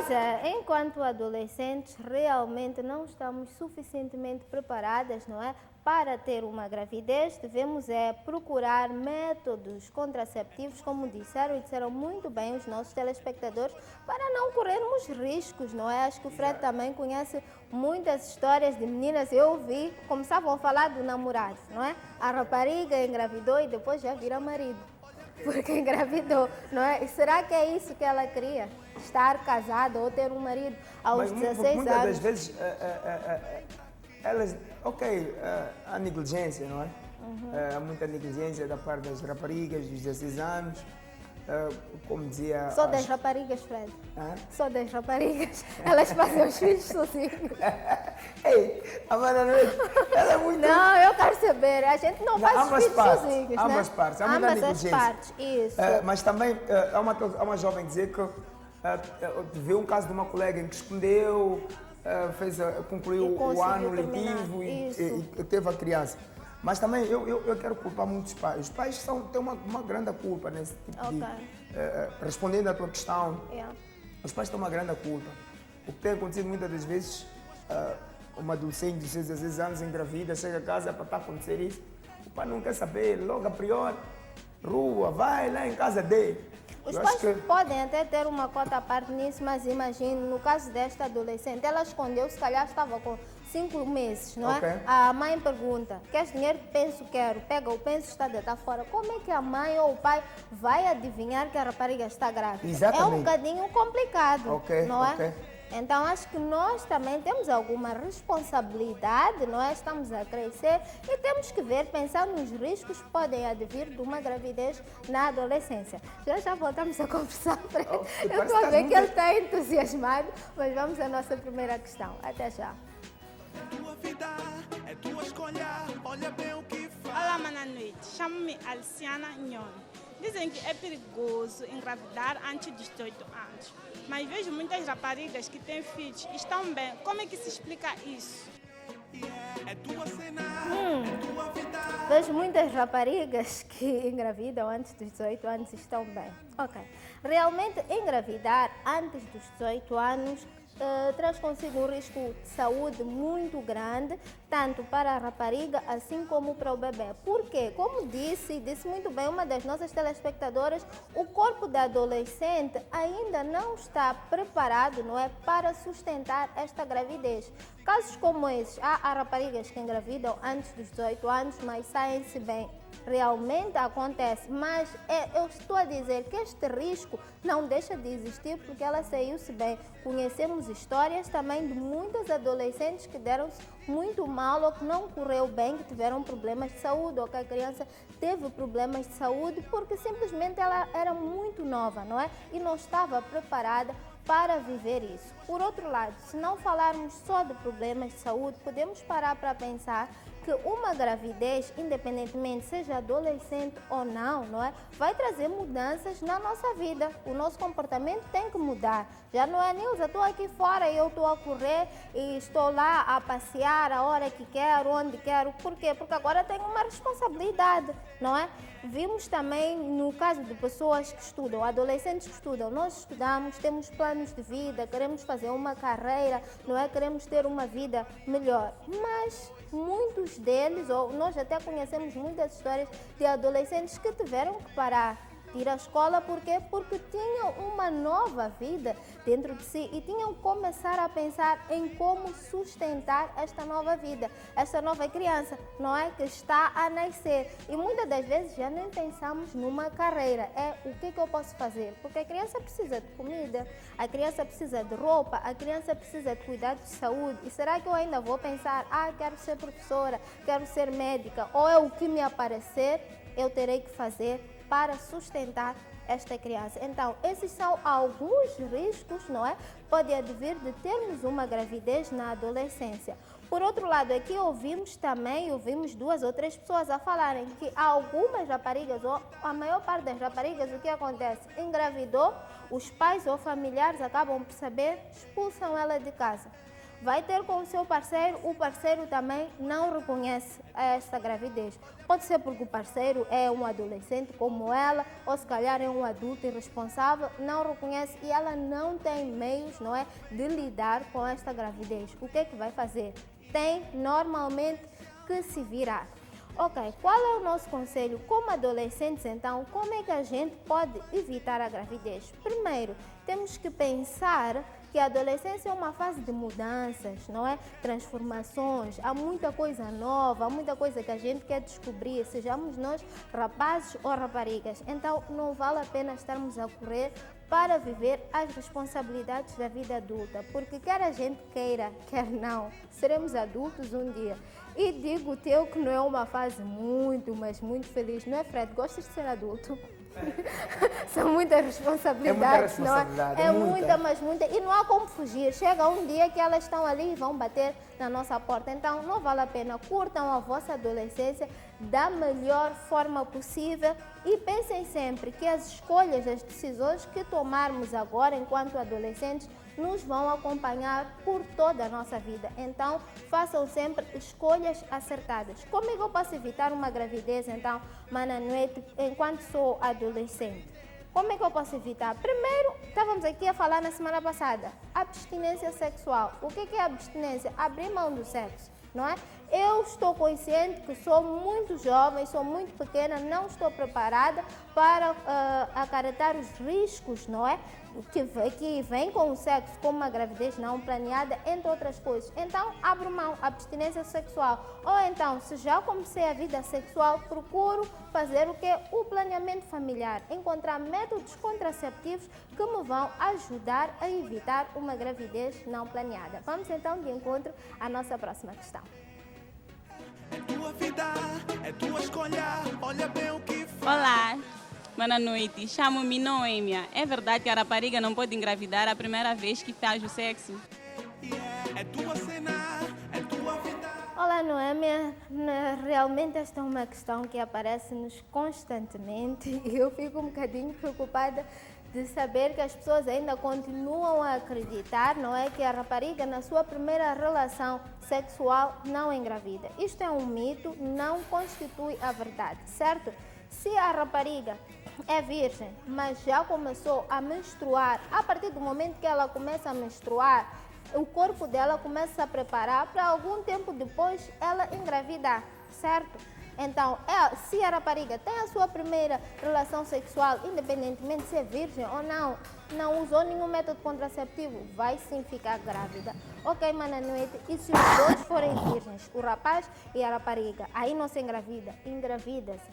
Pois é, enquanto adolescentes, realmente não estamos suficientemente preparadas, não é? Para ter uma gravidez, devemos procurar métodos contraceptivos, como disseram e disseram muito bem os nossos telespectadores, para não corrermos riscos, não é? Acho que o Fred também conhece muitas histórias de meninas. Eu ouvi, começavam a falar do namorado, não é? A rapariga engravidou e depois já vira marido, porque engravidou, não é? E será que é isso que ela queria? Estar casada ou ter um marido aos 16 muitas anos? das vezes elas, há negligência, não é? Há muita negligência da parte das raparigas dos 16 anos, como dizia... Só das raparigas, Fred. Hã? Só das raparigas. Elas fazem os filhos sozinhos. Ei, a Mana Noite, ela é muito... Não, eu quero saber. A gente não faz os ambas filhos partes, sozinhos, né? ambas partes. Há muita Ambas as negligência. partes, isso. Mas também há uma jovem dizer que viu um caso de uma colega em que escondeu, concluiu E conseguiu o ano terminar. letivo Isso. e teve a criança. Mas também eu quero culpar muitos pais. Os pais têm uma grande culpa nesse tipo de... respondendo à tua questão, Yeah. os pais têm uma grande culpa. O que tem acontecido muitas das vezes, uma adolescente de 16 anos engravida, chega a casa para estar a acontecer isso, o pai não quer saber, logo a priori, rua, vai lá em casa dele. Os pais podem até ter uma cota à parte nisso, mas imagine, no caso desta adolescente, ela escondeu, se calhar estava com 5 meses, não é? A mãe pergunta, queres dinheiro? Penso, quero. Pega o penso, está de estar fora. Como é que a mãe ou o pai vai adivinhar que a rapariga está grávida? Exatamente. É um bocadinho complicado, não é? Ok. Então, acho que nós também temos alguma responsabilidade, não é? Estamos a crescer e temos que ver, pensar nos riscos que podem advir de uma gravidez na adolescência. Já voltamos a conversar. Eu estou a ver que ele está entusiasmado, mas vamos à nossa primeira questão. Até já. É tua vida, é tua escolha, olha bem o que faz. Olá, boa noite. Chamo-me Alciana Nyon. Dizem que é perigoso engravidar antes dos 18 anos. Mas vejo muitas raparigas que têm filhos e estão bem. Como é que se explica isso? É tua cena, é tua vida. Vejo muitas raparigas que engravidam antes dos 18 anos e estão bem. Ok. Realmente, engravidar antes dos 18 anos traz consigo um risco de saúde muito grande, tanto para a rapariga assim como para o bebê. Por quê? Como disse muito bem uma das nossas telespectadoras, o corpo da adolescente ainda não está preparado, não é, para sustentar esta gravidez. Casos como esses, há raparigas que engravidam antes dos 18 anos, mas saem-se bem. Realmente acontece, mas eu estou a dizer que este risco não deixa de existir porque ela saiu-se bem. Conhecemos histórias também de muitas adolescentes que deram-se muito mal ou que não correu bem, que tiveram problemas de saúde ou que a criança teve problemas de saúde porque simplesmente ela era muito nova, não é? E não estava preparada para viver isso. Por outro lado, se não falarmos só de problemas de saúde, podemos parar para pensar que uma gravidez, independentemente seja adolescente ou não é? Vai trazer mudanças na nossa vida. O nosso comportamento tem que mudar. Já não é, Nilza, estou aqui fora e eu estou a correr e estou lá a passear a hora que quero, onde quero. Por quê? Porque agora tenho uma responsabilidade, não é? Vimos também no caso de pessoas que estudam, adolescentes que estudam, nós estudamos, temos planos de vida, queremos fazer uma carreira, não é? Queremos ter uma vida melhor. Mas muitos deles, ou nós até conhecemos muitas histórias de adolescentes que tiveram que parar de ir à escola. Por quê? Porque tinham uma nova vida dentro de si e tinham que começar a pensar em como sustentar esta nova vida, esta nova criança, não é? Que está a nascer. E muitas das vezes já nem pensamos numa carreira. É o que eu posso fazer? Porque a criança precisa de comida, a criança precisa de roupa, a criança precisa de cuidado de saúde. E será que eu ainda vou pensar, quero ser professora, quero ser médica, ou é o que me aparecer, eu terei que fazer para sustentar esta criança? Então, esses são alguns riscos, não é? Pode advir de termos uma gravidez na adolescência. Por outro lado, aqui ouvimos 2 ou 3 pessoas a falarem que algumas raparigas, ou a maior parte das raparigas, o que acontece? Engravidou, os pais ou familiares acabam por saber, expulsam ela de casa. vai ter com o seu parceiro, o parceiro também não reconhece esta gravidez. Pode ser porque o parceiro é um adolescente como ela, ou se calhar é um adulto irresponsável, não reconhece e ela não tem meios, não é, de lidar com esta gravidez. O que é que vai fazer? Tem normalmente que se virar. Ok, qual é o nosso conselho? Como adolescentes, então, como é que a gente pode evitar a gravidez? Primeiro, temos que pensar que a adolescência é uma fase de mudanças, não é? Transformações, há muita coisa nova, há muita coisa que a gente quer descobrir, sejamos nós rapazes ou raparigas. Então, não vale a pena estarmos a correr para viver as responsabilidades da vida adulta, porque quer a gente queira, quer não, seremos adultos um dia. E digo-te eu que não é uma fase muito, mas muito feliz, não é, Fred? Gostas de ser adulto? São muitas responsabilidades, não é? É muita, mas muita. E não há como fugir. Chega um dia que elas estão ali e vão bater na nossa porta. Então, não vale a pena. Curtam a vossa adolescência da melhor forma possível e pensem sempre que as escolhas, as decisões que tomarmos agora enquanto adolescentes nos vão acompanhar por toda a nossa vida. Então, façam sempre escolhas acertadas. Como é que eu posso evitar uma gravidez, então, Mana Noite, enquanto sou adolescente? Como é que eu posso evitar? Primeiro, estávamos aqui a falar na semana passada, abstinência sexual. O que é abstinência? Abrir mão do sexo, não é? Eu estou consciente que sou muito jovem, sou muito pequena, não estou preparada para acarretar os riscos, não é? Que vem com o sexo, como uma gravidez não planeada, entre outras coisas. Então, abro mão, abstinência sexual. Ou então, se já comecei a vida sexual, procuro fazer o que? O planeamento familiar. Encontrar métodos contraceptivos que me vão ajudar a evitar uma gravidez não planeada. Vamos então de encontro à nossa próxima questão. É tua vida, é tua escolha, olha bem o que faz. Olá, boa noite. Chamo-me Noêmia. É verdade que a rapariga não pode engravidar a primeira vez que faz o sexo? É tua cena, é tua vida. Olá, Noêmia. Realmente esta é uma questão que aparece-nos constantemente e eu fico um bocadinho preocupada de saber que as pessoas ainda continuam a acreditar, não é, que a rapariga na sua primeira relação sexual não engravida. Isto é um mito, não constitui a verdade, certo? Se a rapariga é virgem, mas já começou a menstruar, a partir do momento que ela começa a menstruar, o corpo dela começa a preparar para algum tempo depois ela engravidar, certo? Então, se a rapariga tem a sua primeira relação sexual, independentemente de ser virgem ou não usou nenhum método contraceptivo, vai sim ficar grávida. Ok, Mana Noite, e se os dois forem virgens, o rapaz e a rapariga, aí não se engravida, engravida-se.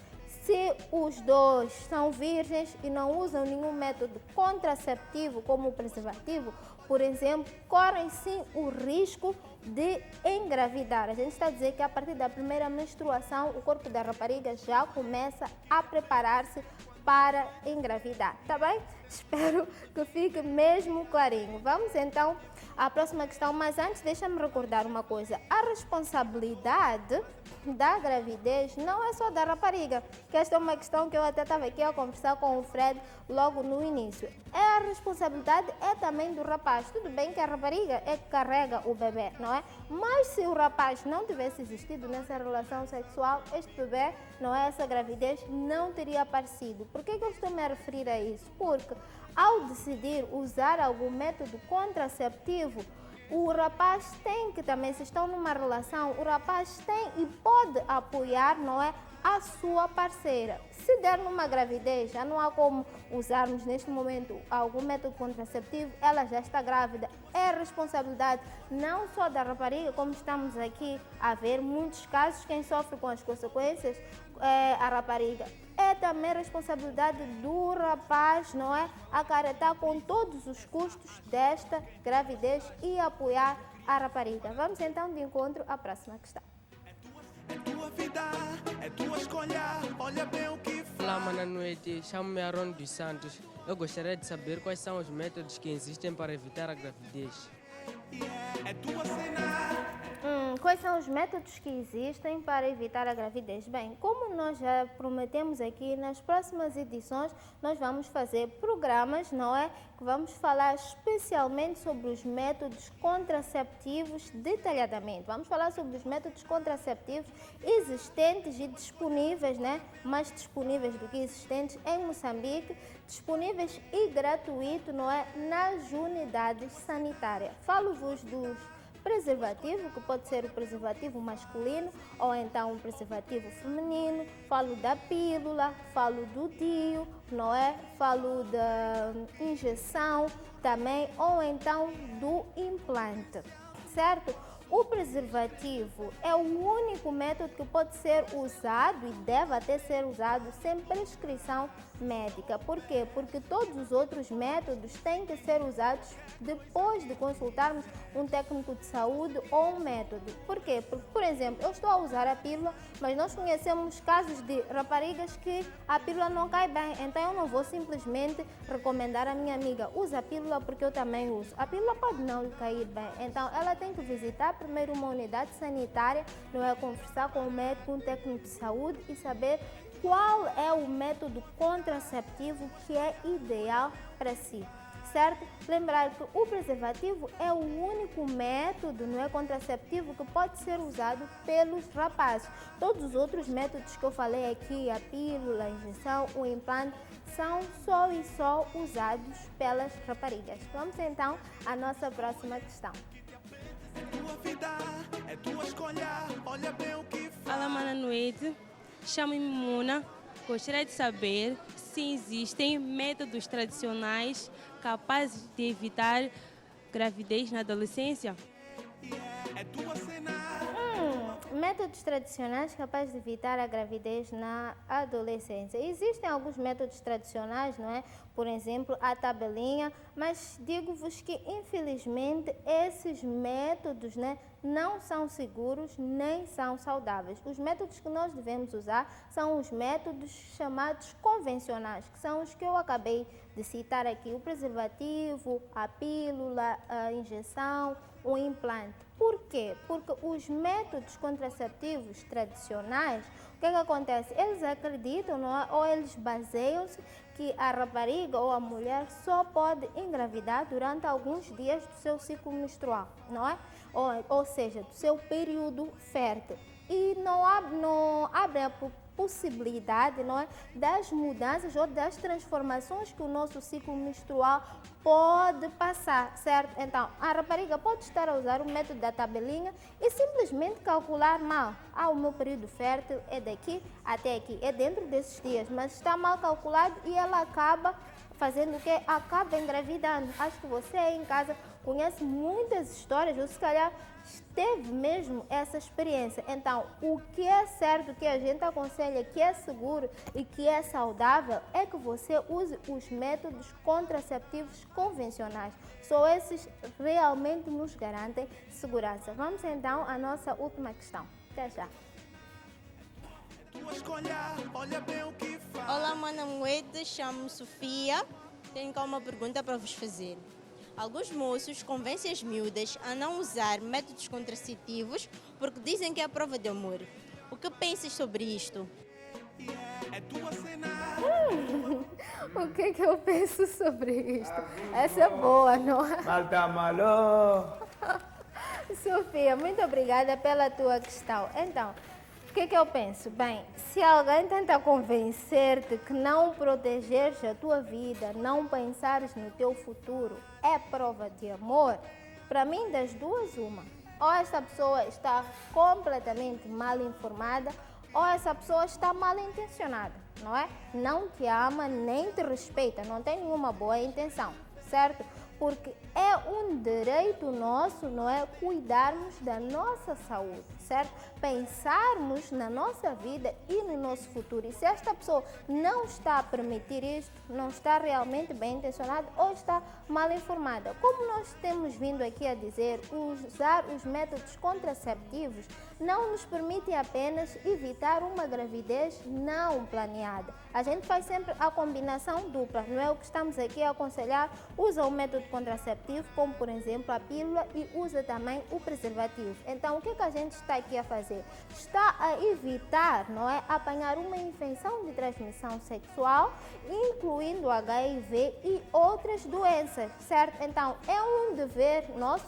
Se os dois são virgens e não usam nenhum método contraceptivo, como o preservativo, por exemplo, correm sim o risco de engravidar. A gente está a dizer que a partir da primeira menstruação, o corpo da rapariga já começa a preparar-se para engravidar, tá bem? Espero que fique mesmo clarinho. Vamos então à próxima questão, mas antes deixa-me recordar uma coisa. A responsabilidade da gravidez não é só da rapariga, que esta é uma questão que eu até estava aqui a conversar com o Fred logo no início. A responsabilidade é também do rapaz. Tudo bem que a rapariga é que carrega o bebê, não é? Mas se o rapaz não tivesse existido nessa relação sexual, este bebê, não é, essa gravidez, não teria aparecido. Por que eu estou me a referir a isso? Porque ao decidir usar algum método contraceptivo, o rapaz tem que também, se estão numa relação, o rapaz tem e pode apoiar, não é, a sua parceira. Se der numa gravidez, já não há como usarmos neste momento algum método contraceptivo, ela já está grávida. É responsabilidade não só da rapariga, como estamos aqui a ver muitos casos, quem sofre com as consequências é a rapariga. É também responsabilidade do rapaz, não é? Acarretar com todos os custos desta gravidez e apoiar a rapariga. Vamos então de encontro à próxima questão. É tua vida, é tua escolha, olha bem o que faz. Olá, Mana Noite. Chamo-me Aaron dos Santos. Eu gostaria de saber quais são os métodos que existem para evitar a gravidez. É tua cena, Quais são os métodos que existem para evitar a gravidez? Bem, como nós já prometemos aqui, nas próximas edições nós vamos fazer programas, não é? Que vamos falar especialmente sobre os métodos contraceptivos detalhadamente. Vamos falar sobre os métodos contraceptivos existentes e disponíveis, né? Mais disponíveis do que existentes em Moçambique, disponíveis e gratuitos, não é? Nas unidades sanitárias. Falo-vos dos preservativo, que pode ser o preservativo masculino ou então o preservativo feminino, falo da pílula, falo do DIU, não é? Falo da injeção também ou então do implante, certo? O preservativo é o único método que pode ser usado e deve até ser usado sem prescrição médica. Por quê? Porque todos os outros métodos têm que ser usados depois de consultarmos um técnico de saúde ou um método. Por quê? Porque, por exemplo, eu estou a usar a pílula, mas nós conhecemos casos de raparigas que a pílula não cai bem. Então eu não vou simplesmente recomendar à minha amiga, usa a pílula porque eu também uso. A pílula pode não lhe cair bem. Então ela tem que visitar primeiro uma unidade sanitária, não é? Conversar com o médico, um técnico de saúde e saber qual é o método contraceptivo que é ideal para si, certo? Lembrar que o preservativo é o único método, não é, contraceptivo que pode ser usado pelos rapazes. Todos os outros métodos que eu falei aqui, a pílula, a injeção, o implante, são só e só usados pelas raparigas. Vamos então à nossa próxima questão. É tua vida, é tua escolha, olha bem o que faz. Olá, mana noite. Chamo-me Muna. Gostaria de saber se existem métodos tradicionais capazes de evitar gravidez na adolescência. É tua cena. Métodos tradicionais capazes de evitar a gravidez na adolescência. Existem alguns métodos tradicionais, não é? Por exemplo, a tabelinha, mas digo-vos que, infelizmente, esses métodos, né, não são seguros nem são saudáveis. Os métodos que nós devemos usar são os métodos chamados convencionais, que são os que eu acabei de citar aqui: o preservativo, a pílula, a injeção, o implante. Por quê? Porque os métodos contraceptivos tradicionais, o que acontece? Eles acreditam, não é? Ou eles baseiam-se que a rapariga ou a mulher só pode engravidar durante alguns dias do seu ciclo menstrual, não é? Ou seja, do seu período fértil. E não abre a possibilidade, não é, das mudanças ou das transformações que o nosso ciclo menstrual pode passar, certo? Então, a rapariga pode estar a usar o método da tabelinha e simplesmente calcular mal. O meu período fértil é daqui até aqui, é dentro desses dias, mas está mal calculado e ela acaba fazendo o quê? Acaba engravidando. Acho que você aí em casa conhece muitas histórias, ou se calhar teve mesmo essa experiência. Então, o que é certo, o que a gente aconselha, que é seguro e que é saudável, é que você use os métodos contraceptivos convencionais. Só esses realmente nos garantem segurança. Vamos então à nossa última questão. Até já. Tua escolha, olha bem o que faz. Olá, mana moeda, chamo-me Sofia. Tenho cá uma pergunta para vos fazer. Alguns moços convencem as miúdas a não usar métodos contraceptivos porque dizem que é a prova de amor. O que pensas sobre isto? É tua cena. O que eu penso sobre isto? Essa é boa, não é? Malta malo. Sofia, muito obrigada pela tua questão. Então, o que eu penso? Bem, se alguém tenta convencer-te que não protegeres a tua vida, não pensares no teu futuro, é prova de amor, para mim, das duas, uma. Ou essa pessoa está completamente mal informada, ou essa pessoa está mal intencionada, não é? Não te ama nem te respeita, não tem nenhuma boa intenção, certo? Porque é um direito nosso, não é? Cuidarmos da nossa saúde, certo? Pensarmos na nossa vida e no nosso futuro. E se esta pessoa não está a permitir isto, não está realmente bem intencionada ou está mal informada. Como nós temos vindo aqui a dizer, usar os métodos contraceptivos não nos permite apenas evitar uma gravidez não planeada. A gente faz sempre a combinação dupla, não é? O que estamos aqui a aconselhar: usa o método contraceptivo, como por exemplo a pílula, e usa também o preservativo. Então, o que a gente está aqui a fazer? Está a evitar, não é, apanhar uma infecção de transmissão sexual, incluindo HIV e outras doenças, certo? Então, é um dever nosso,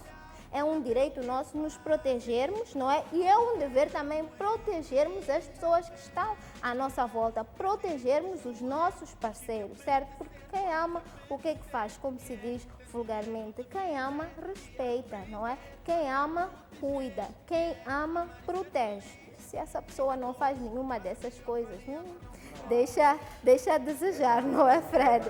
é um direito nosso nos protegermos, não é? E é um dever também protegermos as pessoas que estão à nossa volta, protegermos os nossos parceiros, certo? Porque quem ama, o que é que faz? Como se diz vulgarmente, quem ama, respeita, não é? Quem ama, cuida. Quem ama, protege. Se essa pessoa não faz nenhuma dessas coisas, deixa a desejar, não é, Fred?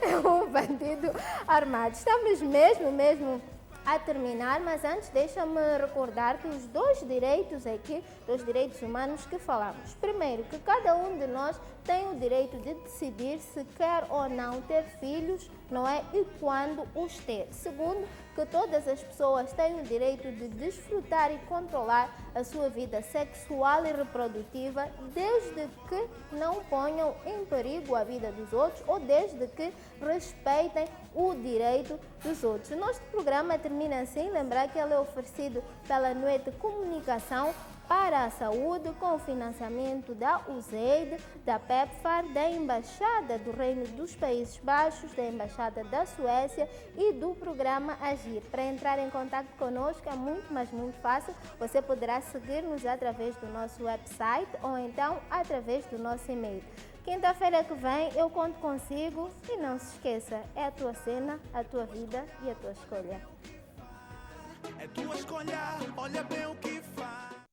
É um bandido armado. Estamos mesmo a terminar, mas antes deixa-me recordar que os dois direitos aqui, dos direitos humanos que falamos. Primeiro, que cada um de nós tem o direito de decidir se quer ou não ter filhos, não é? E quando os ter. Segundo, que todas as pessoas têm o direito de desfrutar e controlar a sua vida sexual e reprodutiva, desde que não ponham em perigo a vida dos outros ou desde que respeitem o direito dos outros. O nosso programa termina assim, lembrar que ele é oferecido pela Noite Comunicação para a Saúde, com financiamento da USAID, da PEPFAR, da Embaixada do Reino dos Países Baixos, da Embaixada da Suécia e do programa Agir. Para entrar em contato conosco é muito, mas muito fácil. Você poderá seguir-nos através do nosso website ou então através do nosso e-mail. Quinta-feira que vem eu conto consigo e não se esqueça, é a tua cena, a tua vida e a tua escolha. É tua escolha, olha bem o que faz.